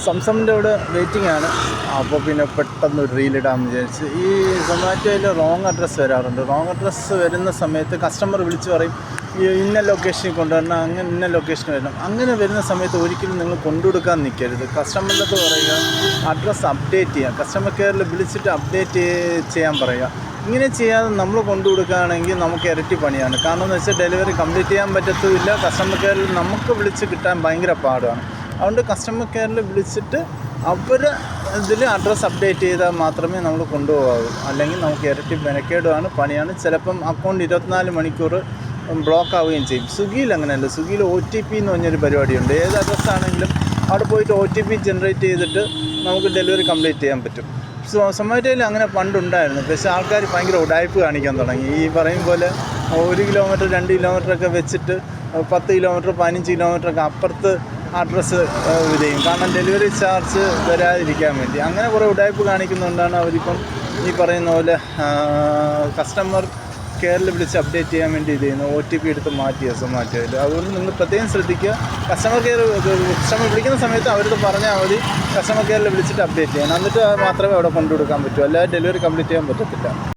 സംസമിൻ്റെ അവിടെ വെയിറ്റിംഗ് ആണ്. അപ്പോൾ പിന്നെ പെട്ടെന്ന് ഒരു റീലിടാമെന്ന് വിചാരിച്ച്. ഈ സൊമാറ്റോയിൽ റോങ് അഡ്രസ്സ് വരാറുണ്ട്. റോങ് അഡ്രസ്സ് വരുന്ന സമയത്ത് കസ്റ്റമർ വിളിച്ച് പറയും ഇന്ന ലൊക്കേഷനിൽ കൊണ്ടുവരണം, അങ്ങനെ ഇന്ന ലൊക്കേഷനിൽ വരണം. അങ്ങനെ വരുന്ന സമയത്ത് ഒരിക്കലും നിങ്ങൾ കൊണ്ടുകൊടുക്കാൻ നിൽക്കരുത്. കസ്റ്റമറിൻ്റെ അടുത്ത് പറയുക അഡ്രസ്സ് അപ്ഡേറ്റ് ചെയ്യുക, കസ്റ്റമർ കെയറിൽ വിളിച്ചിട്ട് അപ്ഡേറ്റ് ചെയ്യാൻ പറയുക. ഇങ്ങനെ ചെയ്യാതെ നമ്മൾ കൊണ്ടുകൊടുക്കുകയാണെങ്കിൽ നമുക്ക് ഇരട്ടി പണിയാണ്. കാരണം എന്ന് വെച്ചാൽ ഡെലിവറി കംപ്ലീറ്റ് ചെയ്യാൻ പറ്റത്തുമില്ല. കസ്റ്റമർ കെയറിൽ നമുക്ക് വിളിച്ച് കിട്ടാൻ ഭയങ്കര പാടാണ്. അതുകൊണ്ട് കസ്റ്റമർ കെയറിൽ വിളിച്ചിട്ട് അവർ ഇതിൽ അഡ്രസ്സ് അപ്ഡേറ്റ് ചെയ്താൽ മാത്രമേ നമ്മൾ കൊണ്ടുപോകാവൂ. അല്ലെങ്കിൽ നമുക്ക് ഇരട്ടി മെനക്കേടുമാണ്, പണിയാണ്. ചിലപ്പം അക്കൗണ്ട് 24 മണിക്കൂർ ബ്ലോക്ക് ആവുകയും ചെയ്യും. സ്വിഗ്ഗിയിൽ അങ്ങനെയല്ല. സ്വിഗ്ഗിയിൽ OTP എന്ന് പറഞ്ഞൊരു പരിപാടിയുണ്ട്. ഏത് അഡ്രസ്സാണെങ്കിലും അവിടെ പോയിട്ട് OTP ജനറേറ്റ് ചെയ്തിട്ട് നമുക്ക് ഡെലിവറി കംപ്ലീറ്റ് ചെയ്യാൻ പറ്റും. സൊമാറ്റോയിൽ അങ്ങനെ പണ്ടുണ്ടായിരുന്നു. പക്ഷേ ആൾക്കാർ ഭയങ്കര ഉടായ്പ് കാണിക്കാൻ തുടങ്ങി. ഈ പറയും പോലെ 1 കിലോമീറ്റർ 2 കിലോമീറ്ററൊക്കെ വെച്ചിട്ട് 10 കിലോമീറ്റർ 15 കിലോമീറ്ററൊക്കെ അപ്പുറത്ത് അഡ്രസ്സ് ഇത് ചെയ്യും. കാരണം ഡെലിവറി ചാർജ് വരാതിരിക്കാൻ വേണ്ടി. അങ്ങനെ കുറേ ഉടായ്പ് കാണിക്കുന്നതുകൊണ്ടാണ് അവരിപ്പം ഈ പറയുന്ന പോലെ കസ്റ്റമർ കെയറിൽ വിളിച്ച് അപ്ഡേറ്റ് ചെയ്യാൻ വേണ്ടി ഇത് ചെയ്യുന്നു. OTP എടുത്ത് മാറ്റിയ സൊമാറ്റോയിൽ. അതുകൊണ്ട് നിങ്ങൾ പ്രത്യേകം ശ്രദ്ധിക്കുക. കസ്റ്റമർ വിളിക്കുന്ന സമയത്ത് അവരത് പറഞ്ഞാൽ മതി കസ്റ്റമർ കെയറിൽ വിളിച്ചിട്ട് അപ്ഡേറ്റ് ചെയ്യണം. എന്നിട്ട് മാത്രമേ അവിടെ കൊണ്ടുകൊടുക്കാൻ പറ്റൂ. അല്ലാതെ ഡെലിവറി കംപ്ലീറ്റ് ചെയ്യാൻ പറ്റത്തില്ല.